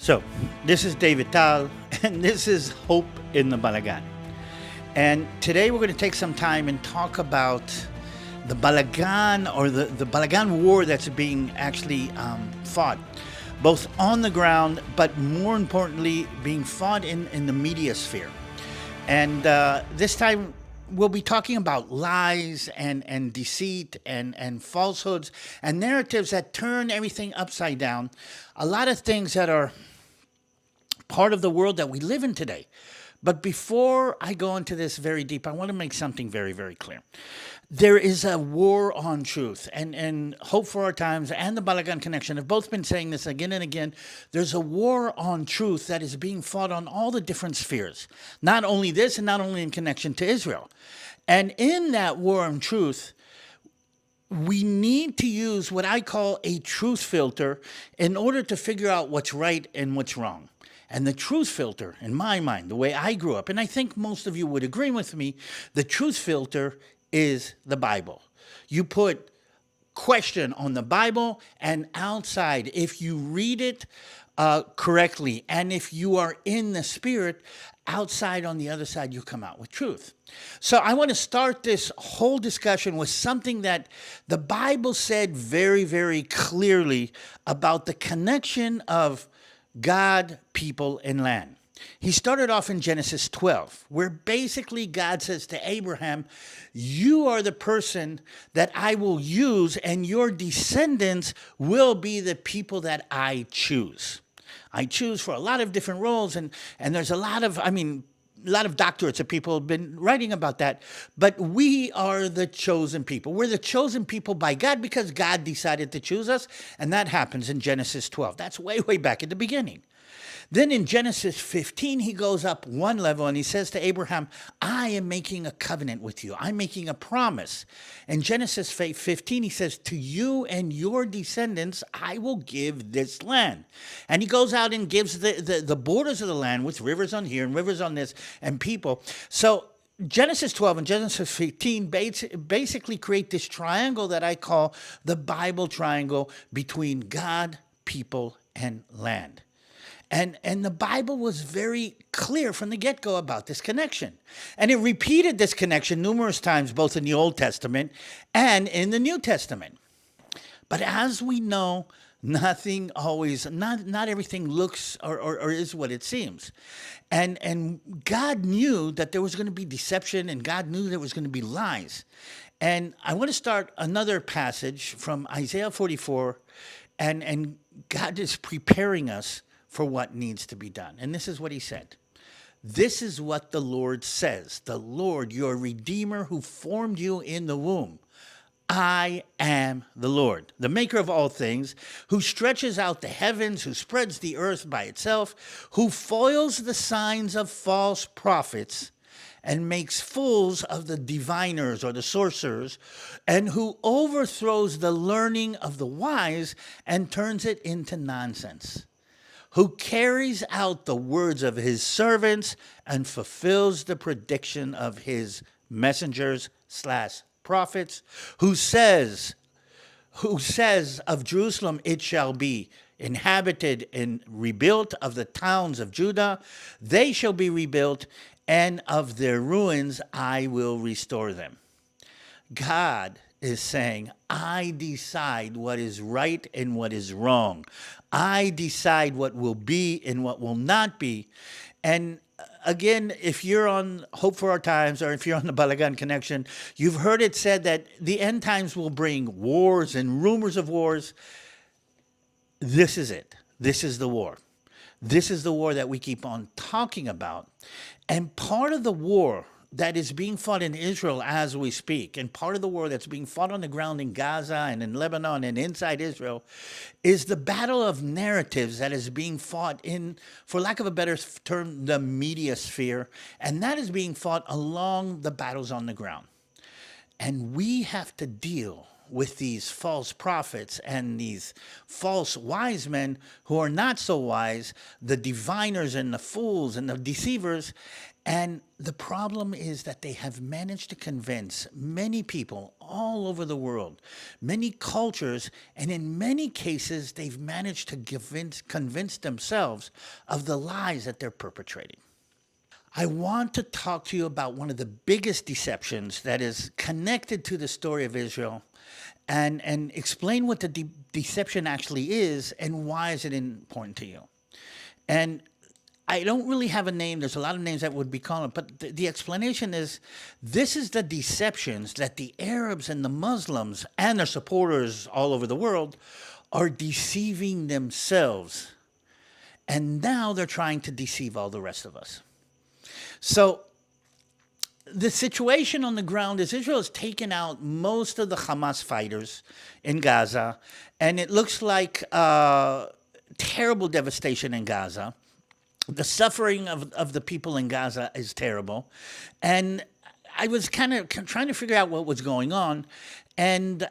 So, this is DaviD TaL, and this is Hope in the Balagan. And today we're going to take some time and talk about the Balagan, or the Balagan war that's being actually fought, both on the ground, but more importantly, being fought in the media sphere. And this time we'll be talking about lies and deceit and falsehoods and narratives that turn everything upside down. A lot of things that are part of the world that we live in today. But before I go into this very deep, I want to make something very, very clear. There is a war on truth, and Hope for Our Times and the Balagan Connection have both been saying this again and again. There's a war on truth that is being fought on all the different spheres. Not only this, and not only in connection to Israel. And in that war on truth, we need to use what I call a truth filter in order to figure out what's right and what's wrong. And the truth filter, in my mind, the way I grew up, and I think most of you would agree with me, the truth filter is the Bible. You put question on the Bible, and outside, if you read it correctly, and if you are in the Spirit, outside on the other side, you come out with truth. So I want to start this whole discussion with something that the Bible said very, very clearly about the connection of God, people, and land. He started off in Genesis 12, where basically God says to Abraham, you are the person that I will use, and your descendants will be the people that I choose. I choose for a lot of different roles, and there's a lot of doctorates that people have been writing about that. But we are the chosen people. We're the chosen people by God because God decided to choose us, and that happens in Genesis 12. That's way, way back at the beginning. Then in Genesis 15, he goes up one level and he says to Abraham, I am making a covenant with you. I'm making a promise. In Genesis 15, he says, to you and your descendants, I will give this land. And he goes out and gives the borders of the land with rivers on here and rivers on this and people. So Genesis 12 and Genesis 15 basically create this triangle that I call the Bible triangle between God, people, and land. And the Bible was very clear from the get-go about this connection. And it repeated this connection numerous times, both in the Old Testament and in the New Testament. But as we know, not everything looks or is what it seems. And God knew that there was going to be deception, and God knew there was going to be lies. And I want to start another passage from Isaiah 44, and God is preparing us for what needs to be done. And this is what he said. This is what the Lord says. The Lord, your Redeemer who formed you in the womb. I am the Lord, the maker of all things, who stretches out the heavens, who spreads the earth by itself, who foils the signs of false prophets and makes fools of the diviners or the sorcerers, and who overthrows the learning of the wise and turns it into nonsense, who carries out the words of his servants and fulfills the prediction of his messengers / prophets, who says of Jerusalem, it shall be inhabited and rebuilt, of the towns of Judah, they shall be rebuilt, and of their ruins I will restore them. God is saying, I decide what is right and what is wrong. I decide what will be and what will not be. And again, if you're on Hope for Our Times, or if you're on the Balagan Connection, you've heard it said that the end times will bring wars and rumors of wars. This is it. This is the war. This is the war that we keep on talking about. And part of the war that is being fought in Israel as we speak, and part of the war that's being fought on the ground in Gaza and in Lebanon and inside Israel, is the battle of narratives that is being fought in, for lack of a better term, the media sphere, and that is being fought along the battles on the ground. And we have to deal with these false prophets and these false wise men who are not so wise, the diviners and the fools and the deceivers. And the problem is that they have managed to convince many people all over the world, many cultures, and in many cases, they've managed to convince themselves of the lies that they're perpetrating. I want to talk to you about one of the biggest deceptions that is connected to the story of Israel and explain what the deception actually is and why is it important to you. And I don't really have a name. There's a lot of names that would be called, but the explanation is this is the deceptions that the Arabs and the Muslims and their supporters all over the world are deceiving themselves. And now they're trying to deceive all the rest of us. So the situation on the ground is Israel has taken out most of the Hamas fighters in Gaza, and it looks like terrible devastation in Gaza. The suffering of the people in Gaza is terrible. And I was kind of trying to figure out what was going on. And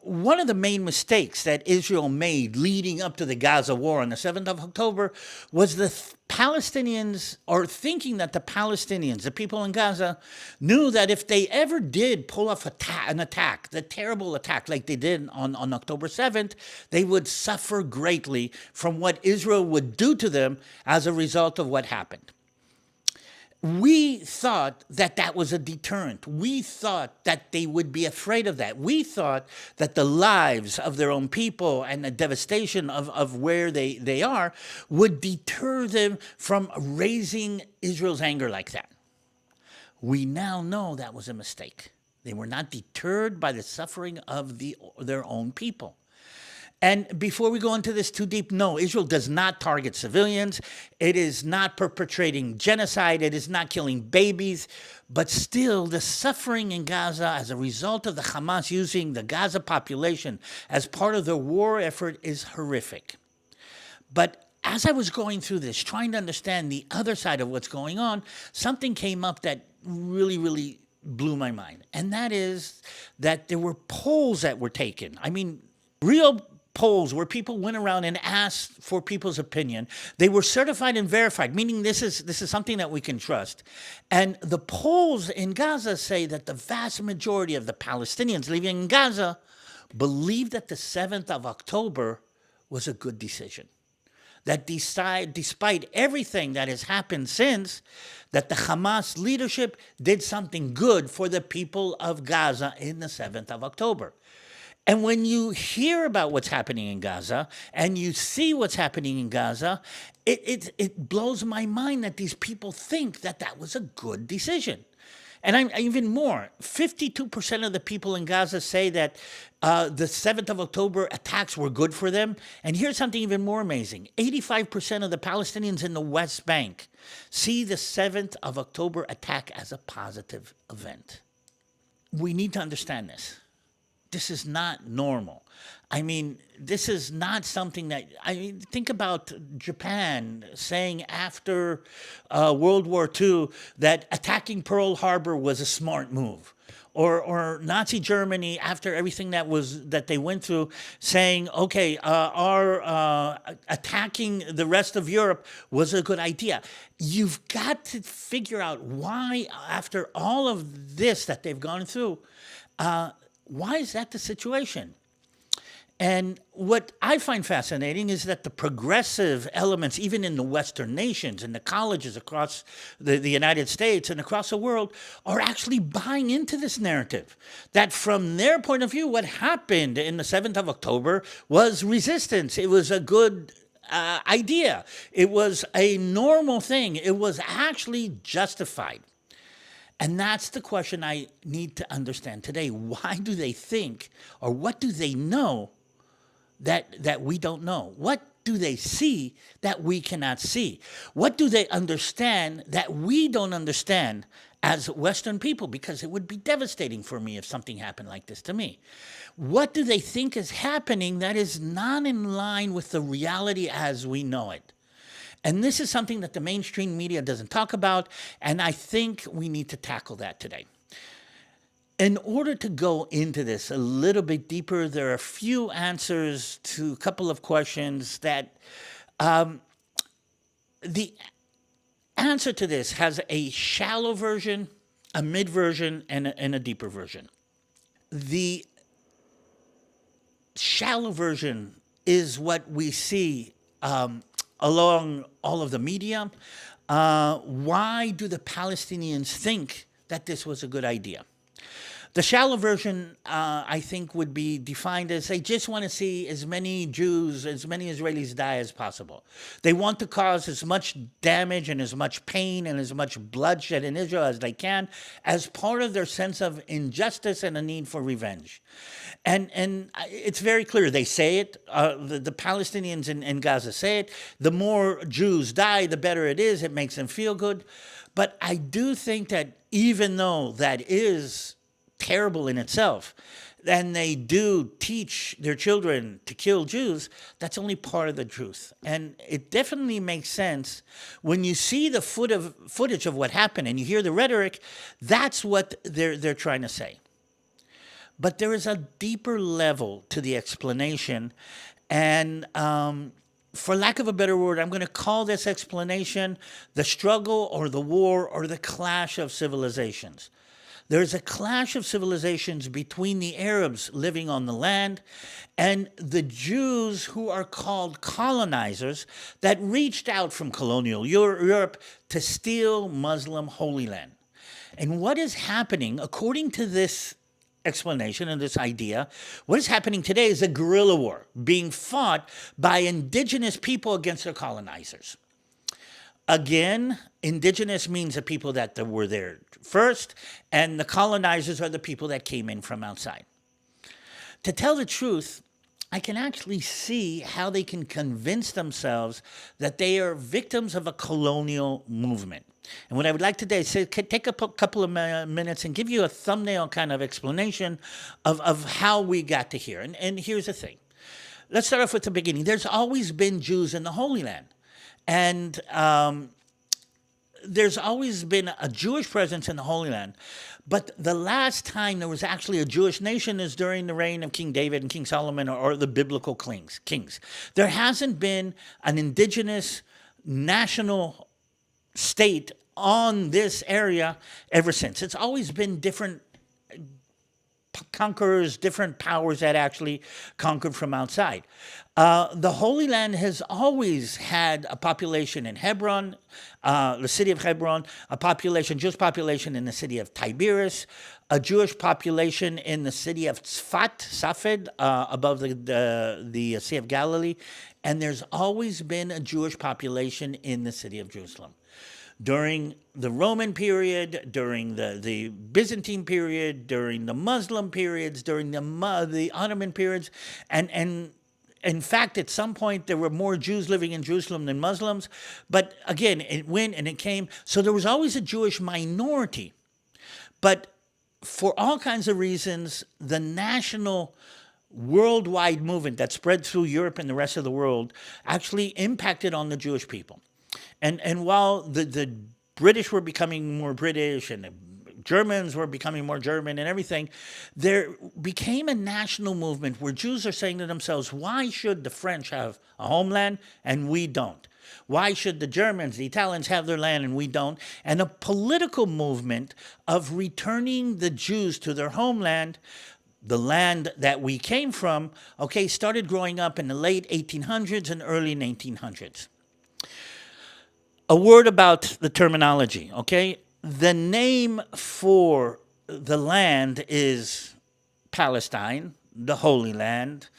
one of the main mistakes that Israel made leading up to the Gaza war on the 7th of October was the Palestinians, or thinking that the Palestinians, the people in Gaza, knew that if they ever did pull off an attack, the terrible attack like they did on October 7th, they would suffer greatly from what Israel would do to them as a result of what happened. We thought that that was a deterrent. We thought that they would be afraid of that. We thought that the lives of their own people and the devastation of where they are would deter them from raising Israel's anger like that. We now know that was a mistake. They were not deterred by the suffering of their own people. And before we go into this too deep, no, Israel does not target civilians. It is not perpetrating genocide. It is not killing babies. But still, the suffering in Gaza as a result of the Hamas using the Gaza population as part of their war effort is horrific. But as I was going through this, trying to understand the other side of what's going on, something came up that really blew my mind. And that is that there were polls that were taken. I mean, real polls where people went around and asked for people's opinion. They were certified and verified, meaning this is something that we can trust. And the polls in Gaza say that the vast majority of the Palestinians living in Gaza believe that the 7th of October was a good decision. That despite everything that has happened since, that the Hamas leadership did something good for the people of Gaza in the 7th of October. And when you hear about what's happening in Gaza and you see what's happening in Gaza, it blows my mind that these people think that that was a good decision. And I'm even more, 52% of the people in Gaza say that the 7th of October attacks were good for them. And here's something even more amazing. 85% of the Palestinians in the West Bank see the 7th of October attack as a positive event. We need to understand this. This is not normal. I mean, this is not something that, think about Japan saying after World War II that attacking Pearl Harbor was a smart move. Or Nazi Germany, after everything that they went through, saying, okay, our attacking the rest of Europe was a good idea. You've got to figure out why, after all of this that they've gone through, why is that the situation? And what I find fascinating is that the progressive elements, even in the Western nations and the colleges across the United States and across the world, are actually buying into this narrative. That from their point of view, what happened in the 7th of October was resistance. It was a good idea. It was a normal thing. It was actually justified. And that's the question I need to understand today. Why do they think, or what do they know that we don't know? What do they see that we cannot see? What do they understand that we don't understand as Western people? Because it would be devastating for me if something happened like this to me. What do they think is happening that is not in line with the reality as we know it? And this is something that the mainstream media doesn't talk about, and I think we need to tackle that today. In order to go into this a little bit deeper, there are a few answers to a couple of questions that the answer to this has a shallow version, a mid version, and a deeper version. The shallow version is what we see along all of the media. Why do the Palestinians think that this was a good idea? The shallow version, I think, would be defined as they just want to see as many Jews, as many Israelis die as possible. They want to cause as much damage and as much pain and as much bloodshed in Israel as they can as part of their sense of injustice and a need for revenge. And it's very clear. They say it. The Palestinians in Gaza say it. The more Jews die, the better it is. It makes them feel good. But I do think that even though that is terrible in itself, and they do teach their children to kill Jews, that's only part of the truth. And it definitely makes sense when you see the footage of what happened and you hear the rhetoric. That's what they're trying to say. But there is a deeper level to the explanation, and for lack of a better word, I'm going to call this explanation the struggle or the war or the clash of civilizations. There's a clash of civilizations between the Arabs living on the land and the Jews who are called colonizers that reached out from colonial Europe to steal Muslim Holy Land. And what is happening, according to this explanation and this idea, what is happening today is a guerrilla war being fought by indigenous people against their colonizers. Again, indigenous means the people that were there first, and the colonizers are the people that came in from outside. To tell the truth, I can actually see how they can convince themselves that they are victims of a colonial movement. And what I would like today is take a couple of minutes and give you a thumbnail kind of explanation of how we got to here. And here's the thing. Let's start off with the beginning. There's always been Jews in the Holy Land. And there's always been a Jewish presence in the Holy Land. But the last time there was actually a Jewish nation is during the reign of King David and King Solomon, or the biblical kings. There hasn't been an indigenous national state on this area ever since. It's always been different conquerors, different powers that actually conquered from outside. The Holy Land has always had a population in Hebron, the city of Hebron, Jewish population in the city of Tiberias, a Jewish population in the city of Safed, above the Sea of Galilee, and there's always been a Jewish population in the city of Jerusalem. During the Roman period, during the Byzantine period, during the Muslim periods, during the Ottoman periods, and in fact, at some point, there were more Jews living in Jerusalem than Muslims. But again, it went and it came. So there was always a Jewish minority. But for all kinds of reasons, the national worldwide movement that spread through Europe and the rest of the world actually impacted on the Jewish people. And while the British were becoming more British and the Germans were becoming more German and everything, there became a national movement where Jews are saying to themselves, why should the French have a homeland and we don't? Why should the Germans, the Italians have their land and we don't? And a political movement of returning the Jews to their homeland, the land that we came from, started growing up in the late 1800s and early 1900s. A word about the terminology, The name for the land is Palestine, the Holy Land.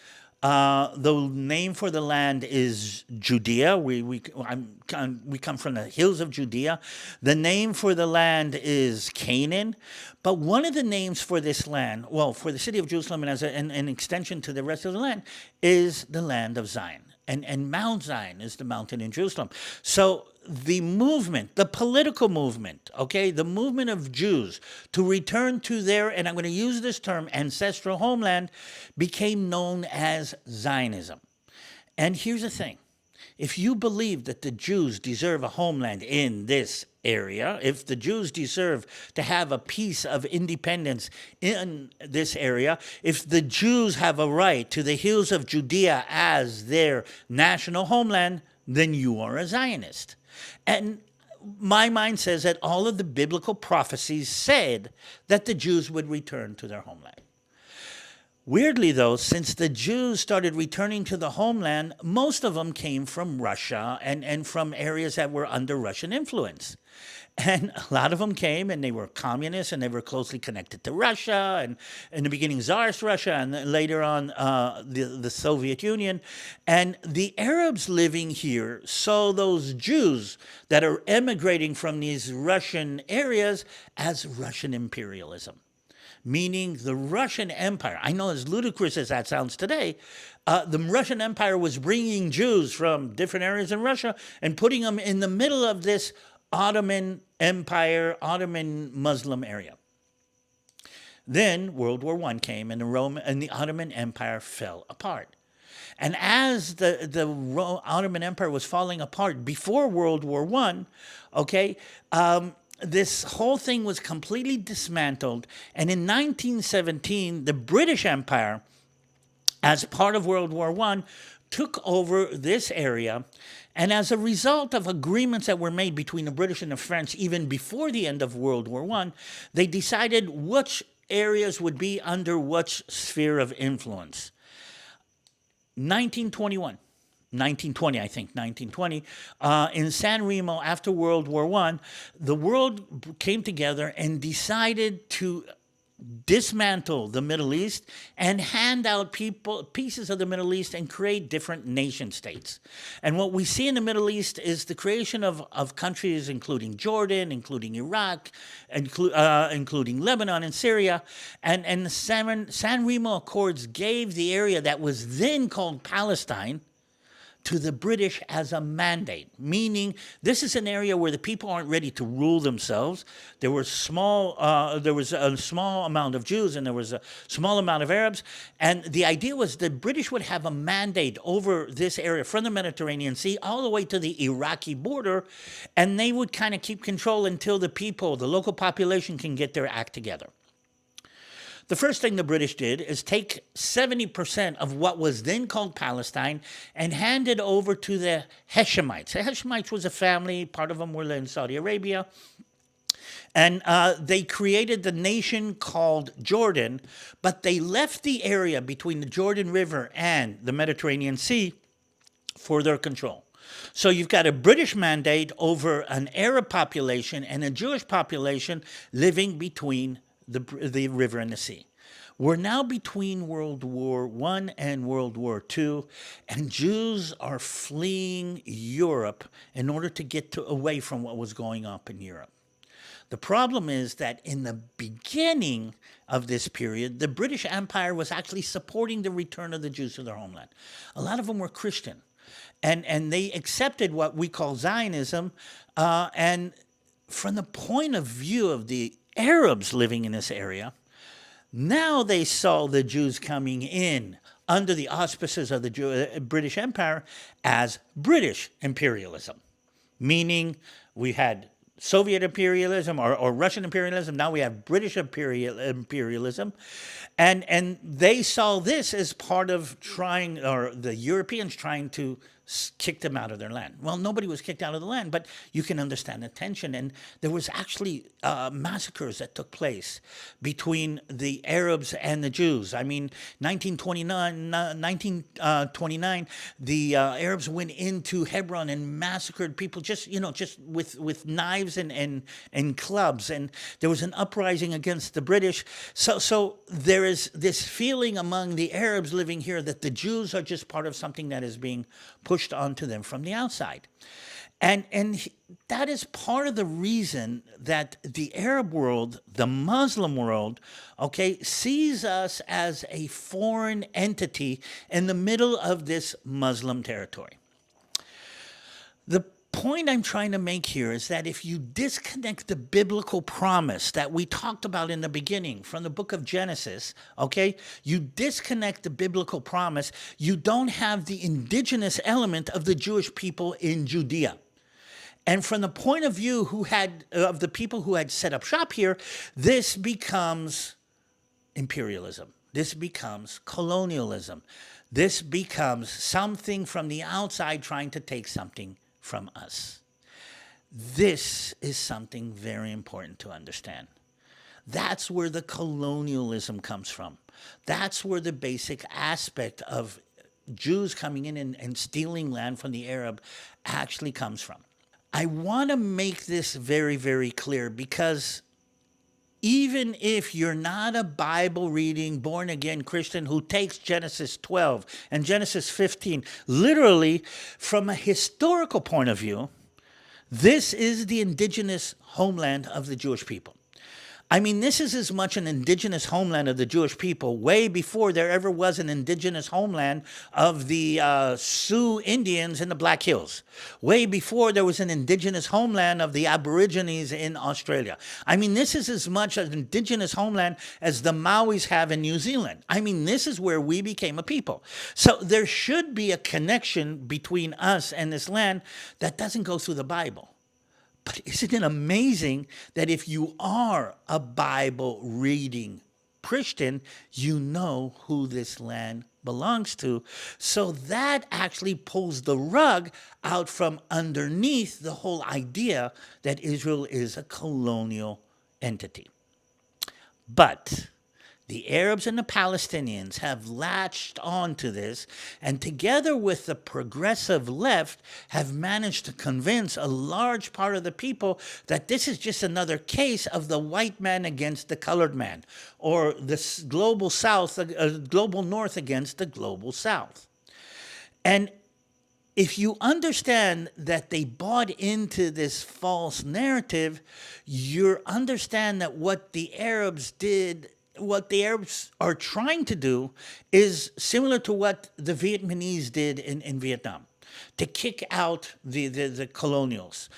The name for the land is Judea. We come from the hills of Judea. The name for the land is Canaan. But one of the names for this land, for the city of Jerusalem and as an extension to the rest of the land, is the land of Zion. And Mount Zion is the mountain in Jerusalem. So the movement, the political movement, the movement of Jews to return to their, and I'm going to use this term, ancestral homeland, became known as Zionism. And here's the thing. if you believe that the Jews deserve a homeland in this area, if the Jews deserve to have a piece of independence in this area, if the Jews have a right to the hills of Judea as their national homeland, then you are a Zionist. And my mind says that all of the biblical prophecies said that the Jews would return to their homeland. Weirdly, though, since the Jews started returning to the homeland, most of them came from Russia and from areas that were under Russian influence. And a lot of them came and they were communists and they were closely connected to Russia, and in the beginning Tsarist Russia, and then later on the Soviet Union. And the Arabs living here saw those Jews that are emigrating from these Russian areas as Russian imperialism. Meaning the Russian Empire, I know as ludicrous as that sounds today, the Russian Empire was bringing Jews from different areas in Russia and putting them in the middle of this Ottoman Empire, Ottoman Muslim area. Then World War I came and the Ottoman Empire fell apart. And as the Ottoman Empire was falling apart before World War I, okay, this whole thing was completely dismantled. And in 1917, the British Empire, as part of World War I, took over this area. And as a result of agreements that were made between the British and the French, even before the end of World War I, they decided which areas would be under which sphere of influence. 1920, in San Remo after World War I, the world came together and decided to dismantle the Middle East and hand out pieces of the Middle East and create different nation states. And what we see in the Middle East is the creation of countries including Jordan, including Iraq, including Lebanon and Syria. And the San Remo Accords gave the area that was then called Palestine to the British as a mandate, meaning this is an area where the people aren't ready to rule themselves. There was a small amount of Jews and there was a small amount of Arabs, and the idea was the British would have a mandate over this area from the Mediterranean Sea all the way to the Iraqi border, and they would kind of keep control until the people, the local population, can get their act together. The first thing the British did is take 70% of what was then called Palestine and hand it over to the Hashemites. The Hashemites was a family, part of them were in Saudi Arabia, and they created the nation called Jordan, but they left the area between the Jordan River and the Mediterranean Sea for their control. So you've got a British mandate over an Arab population and a Jewish population living between the river and the sea. We're now between World War I and World War II, and Jews are fleeing Europe in order to get away from what was going on in Europe. The problem is that in the beginning of this period, the British Empire was actually supporting the return of the Jews to their homeland. A lot of them were Christian, and they accepted what we call Zionism, and from the point of view of the Arabs living in this area, now they saw the Jews coming in under the auspices of the British Empire as British imperialism, meaning we had Soviet imperialism or Russian imperialism, now we have British imperialism, and they saw this as part of trying, or the Europeans trying to kick them out of their land. Well, nobody was kicked out of the land, but you can understand the tension. And there was actually massacres that took place between the Arabs and the Jews. I mean, 1929, the Arabs went into Hebron and massacred people just with knives and clubs. And there was an uprising against the British. So there is this feeling among the Arabs living here that the Jews are just part of something that is being pushed onto them from the outside. And that is part of the reason that the Arab world, the Muslim world, okay, sees us as a foreign entity in the middle of this Muslim territory. The point I'm trying to make here is that if you disconnect the biblical promise that we talked about in the beginning from the book of Genesis, okay, you disconnect the biblical promise, you don't have the indigenous element of the Jewish people in Judea. And from the point of view of the people who had set up shop here, this becomes imperialism. This becomes colonialism. This becomes something from the outside trying to take something from us. This is something very important to understand. That's where the colonialism comes from. That's where the basic aspect of Jews coming in and stealing land from the Arab actually comes from. I want to make this very, very clear because even if you're not a Bible-reading, born-again Christian who takes Genesis 12 and Genesis 15, literally from a historical point of view, this is the indigenous homeland of the Jewish people. I mean, this is as much an indigenous homeland of the Jewish people way before there ever was an indigenous homeland of the Sioux Indians in the Black Hills, way before there was an indigenous homeland of the Aborigines in Australia. I mean, this is as much an indigenous homeland as the Maoris have in New Zealand. I mean, this is where we became a people. So there should be a connection between us and this land that doesn't go through the Bible. But isn't it amazing that if you are a Bible-reading Christian, you know who this land belongs to? So that actually pulls the rug out from underneath the whole idea that Israel is a colonial entity. But the Arabs and the Palestinians have latched on to this, and together with the progressive left have managed to convince a large part of the people that this is just another case of the white man against the colored man, or the global south, global north against the global south. And if you understand that they bought into this false narrative, you understand that what the Arabs are trying to do is similar to what the Vietnamese did in Vietnam, to kick out the colonials.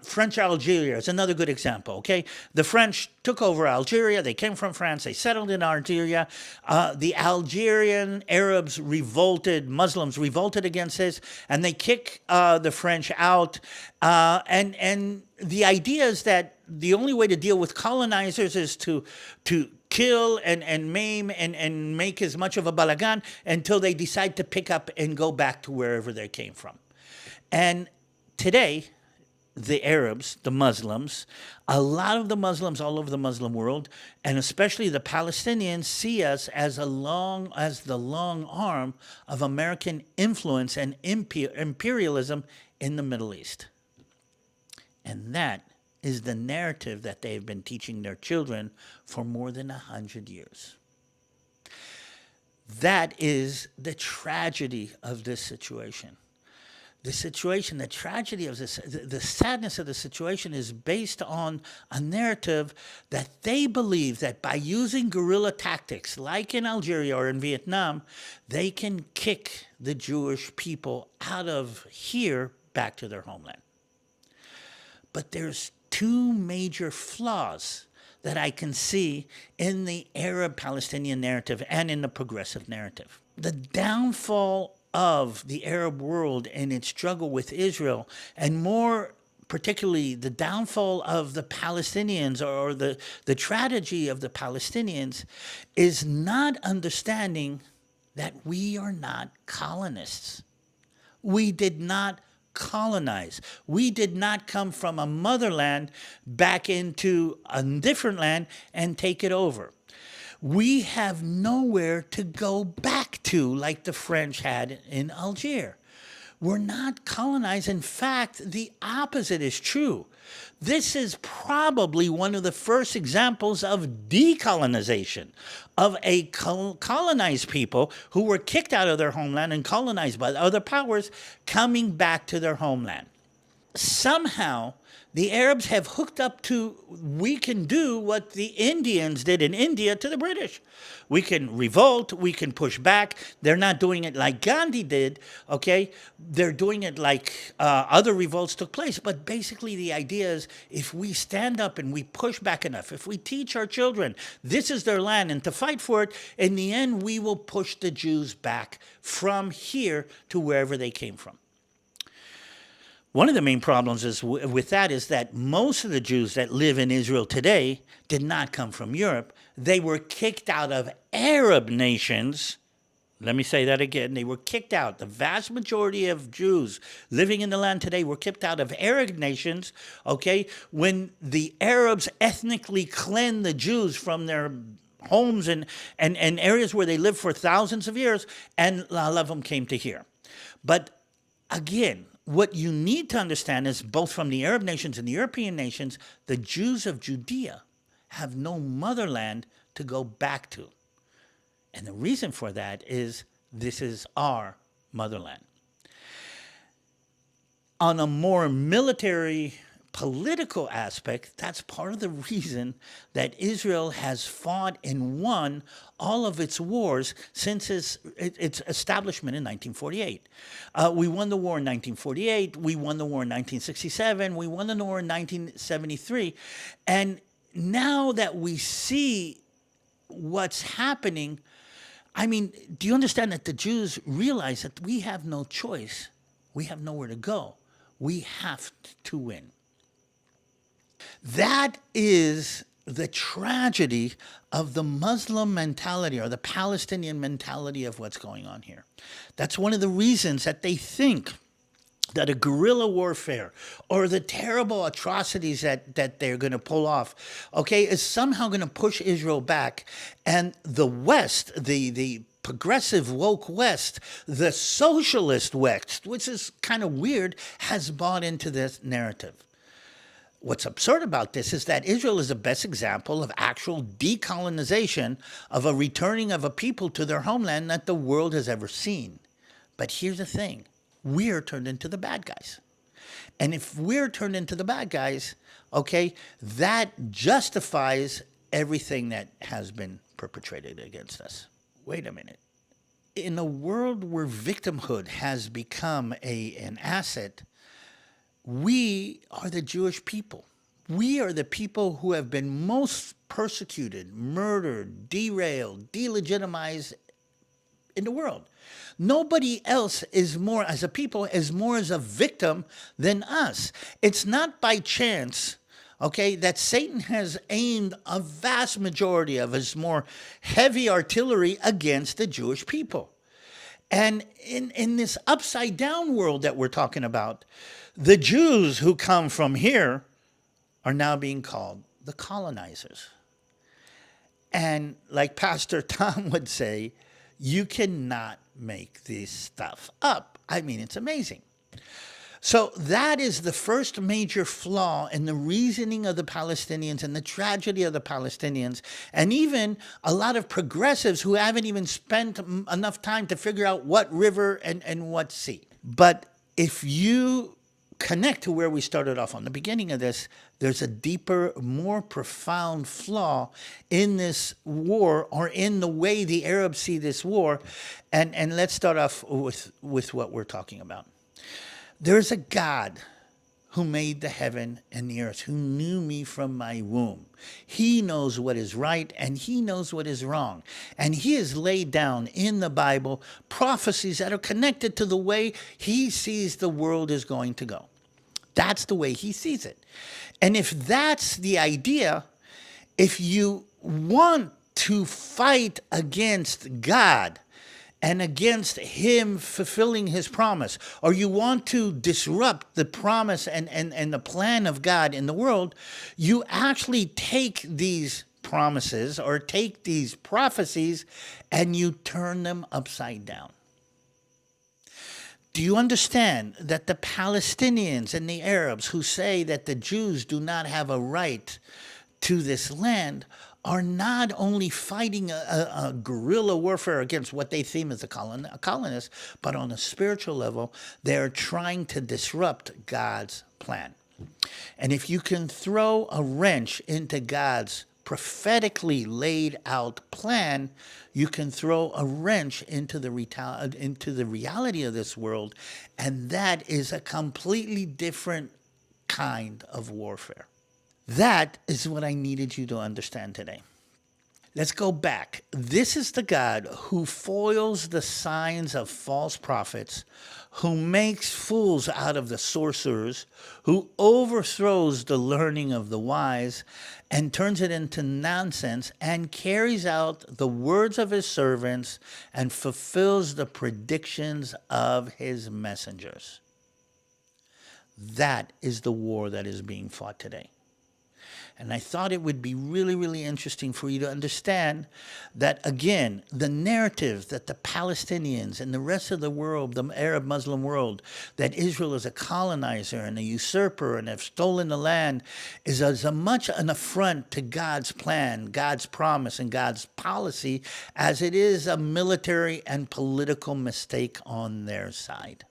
French Algeria is another good example, okay? The French took over Algeria. They came from France. They settled in Algeria. The Algerian Arabs revolted, Muslims revolted against this, and they kick the French out. And the idea is that the only way to deal with colonizers is to kill and maim and make as much of a balagan until they decide to pick up and go back to wherever they came from. And today, the Arabs, the Muslims, a lot of the Muslims all over the Muslim world, and especially the Palestinians, see us as the long arm of American influence and imperialism in the Middle East. And that is the narrative that they've been teaching their children for more than 100 years. That is the tragedy of this situation. The tragedy of this, the sadness of the situation is based on a narrative that they believe that by using guerrilla tactics, like in Algeria or in Vietnam, they can kick the Jewish people out of here back to their homeland. But there's two major flaws that I can see in the Arab-Palestinian narrative and in the progressive narrative. The downfall of the Arab world and its struggle with Israel, and more particularly the downfall of the Palestinians or the tragedy of the Palestinians, is not understanding that we are not colonists. We did not colonize. We did not come from a motherland back into a different land and take it over. We have nowhere to go back to like the French had in Algeria. We're not colonized. In fact, the opposite is true. This is probably one of the first examples of decolonization, of a colonized people who were kicked out of their homeland and colonized by other powers coming back to their homeland. Somehow, The Arabs have hooked up to, we can do what the Indians did in India to the British. We can revolt, we can push back. They're not doing it like Gandhi did, okay? They're doing it like other revolts took place. But basically the idea is if we stand up and we push back enough, if we teach our children this is their land and to fight for it, in the end we will push the Jews back from here to wherever they came from. One of the main problems with that is that most of the Jews that live in Israel today did not come from Europe. They were kicked out of Arab nations. Let me say that again. They were kicked out. The vast majority of Jews living in the land today were kicked out of Arab nations, okay, when the Arabs ethnically cleansed the Jews from their homes and areas where they lived for thousands of years, and a lot of them came to here. But again, what you need to understand is both from the Arab nations and the European nations, the Jews of Judea have no motherland to go back to. And the reason for that is this is our motherland. On a more military political aspect, that's part of the reason that Israel has fought and won all of its wars since its establishment in 1948. We won the war in 1948, we won the war in 1967, we won the war in 1973, and now that we see what's happening, I mean, do you understand that the Jews realize that we have no choice, we have nowhere to go, we have to win. That is the tragedy of the Muslim mentality or the Palestinian mentality of what's going on here. That's one of the reasons that they think that a guerrilla warfare or the terrible atrocities that they're going to pull off, okay, is somehow going to push Israel back. And the West, the progressive woke West, the socialist West, which is kind of weird, has bought into this narrative. What's absurd about this is that Israel is the best example of actual decolonization, of a returning of a people to their homeland that the world has ever seen. But here's the thing, we're turned into the bad guys. And if we're turned into the bad guys, okay, that justifies everything that has been perpetrated against us. Wait a minute. In a world where victimhood has become an asset, we are the Jewish people. We are the people who have been most persecuted, murdered, derailed, delegitimized in the world. Nobody else is more, as a people, is more as a victim than us. It's not by chance, okay, that Satan has aimed a vast majority of his more heavy artillery against the Jewish people. And in this upside down world that we're talking about, the Jews who come from here are now being called the colonizers. And like Pastor Tom would say, you cannot make this stuff up. I mean, it's amazing. So that is the first major flaw in the reasoning of the Palestinians and the tragedy of the Palestinians, and even a lot of progressives who haven't even spent enough time to figure out what river and what sea. But if you connect to where we started off on the beginning of this, there's a deeper, more profound flaw in this war, or in the way the Arabs see this war. And let's start off with what we're talking about. There's a God who made the heaven and the earth, who knew me from my womb. He knows what is right and he knows what is wrong. And he has laid down in the Bible prophecies that are connected to the way he sees the world is going to go. That's the way he sees it. And if that's the idea, if you want to fight against God and against him fulfilling his promise, or you want to disrupt the promise and the plan of God in the world, you actually take these promises or take these prophecies and you turn them upside down. Do you understand that the Palestinians and the Arabs who say that the Jews do not have a right to this land are not only fighting a guerrilla warfare against what they deem as a colonist, but on a spiritual level, they're trying to disrupt God's plan. And if you can throw a wrench into God's prophetically laid out plan, you can throw a wrench into the reality of this world, and that is a completely different kind of warfare. That is what I needed you to understand today. Let's go back. This is the God who foils the signs of false prophets, who makes fools out of the sorcerers, who overthrows the learning of the wise and turns it into nonsense, and carries out the words of his servants and fulfills the predictions of his messengers. That is the war that is being fought today. And I thought it would be really, really interesting for you to understand that, again, the narrative that the Palestinians and the rest of the world, the Arab Muslim world, that Israel is a colonizer and a usurper and have stolen the land, is as much an affront to God's plan, God's promise, and God's policy as it is a military and political mistake on their side.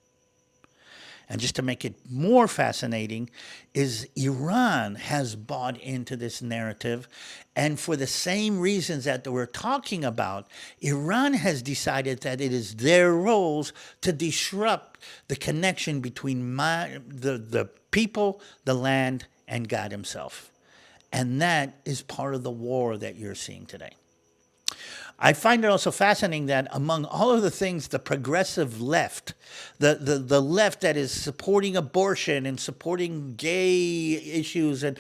And just to make it more fascinating, is Iran has bought into this narrative. And for the same reasons that we're talking about, Iran has decided that it is their roles to disrupt the connection between the people, the land, and God himself. And that is part of the war that you're seeing today. I find it also fascinating that among all of the things, the progressive left, the left that is supporting abortion and supporting gay issues and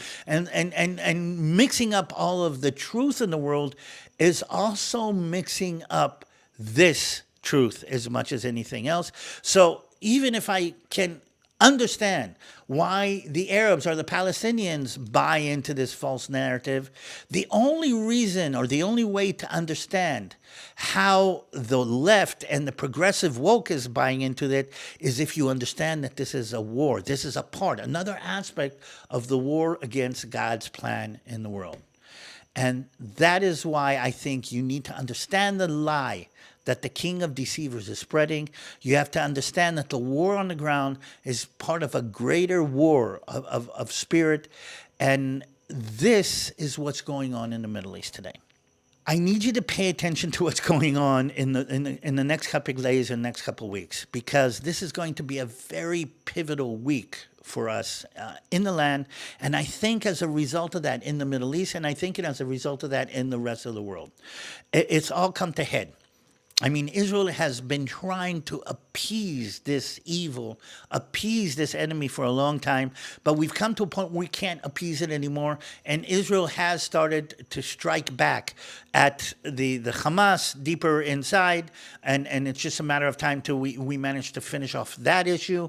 mixing up all of the truth in the world, is also mixing up this truth as much as anything else. So even if I can understand why the Arabs or the Palestinians buy into this false narrative, the only reason or the only way to understand how the left and the progressive woke is buying into it is if you understand that this is a war. This is another aspect of the war against God's plan in the world. And that is why I think you need to understand the lie that the king of deceivers is spreading. You have to understand that the war on the ground is part of a greater war of spirit. And this is what's going on in the Middle East today. I need you to pay attention to what's going on in the next couple of days and next couple of weeks, because this is going to be a very pivotal week for us in the land. And I think as a result of that in the Middle East, and I think as a result of that in the rest of the world, it's all come to head. I mean, Israel has been trying to appease this evil, appease this enemy for a long time, but we've come to a point where we can't appease it anymore, and Israel has started to strike back at the Hamas deeper inside, and it's just a matter of time till we manage to finish off that issue.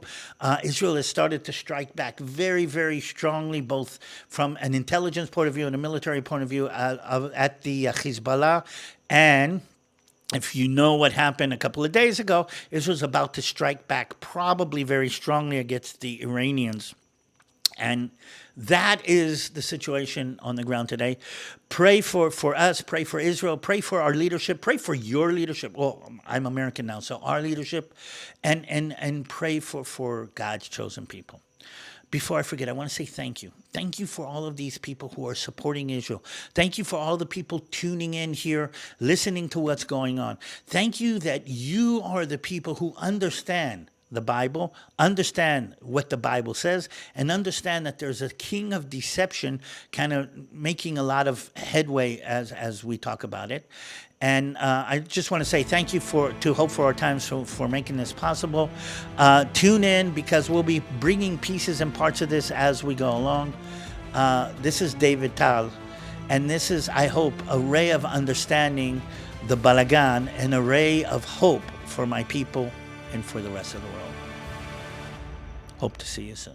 Israel has started to strike back very, very strongly, both from an intelligence point of view and a military point of view at the Hezbollah. And if you know what happened a couple of days ago, Israel's about to strike back probably very strongly against the Iranians. And that is the situation on the ground today. Pray for us, pray for Israel, pray for our leadership, pray for your leadership. Well, I'm American now, so our leadership, and pray for God's chosen people. Before I forget, I want to say thank you. Thank you for all of these people who are supporting Israel. Thank you for all the people tuning in here, listening to what's going on. Thank you that you are the people who understand the Bible, understand what the Bible says, and understand that there's a king of deception kind of making a lot of headway as we talk about it. And I just want to say thank you to Hope for Our Times for making this possible. Tune in, because we'll be bringing pieces and parts of this as we go along. This is DaviD TaL, and this is, I hope, a ray of understanding the Balagan, an array of hope for my people and for the rest of the world. Hope to see you soon.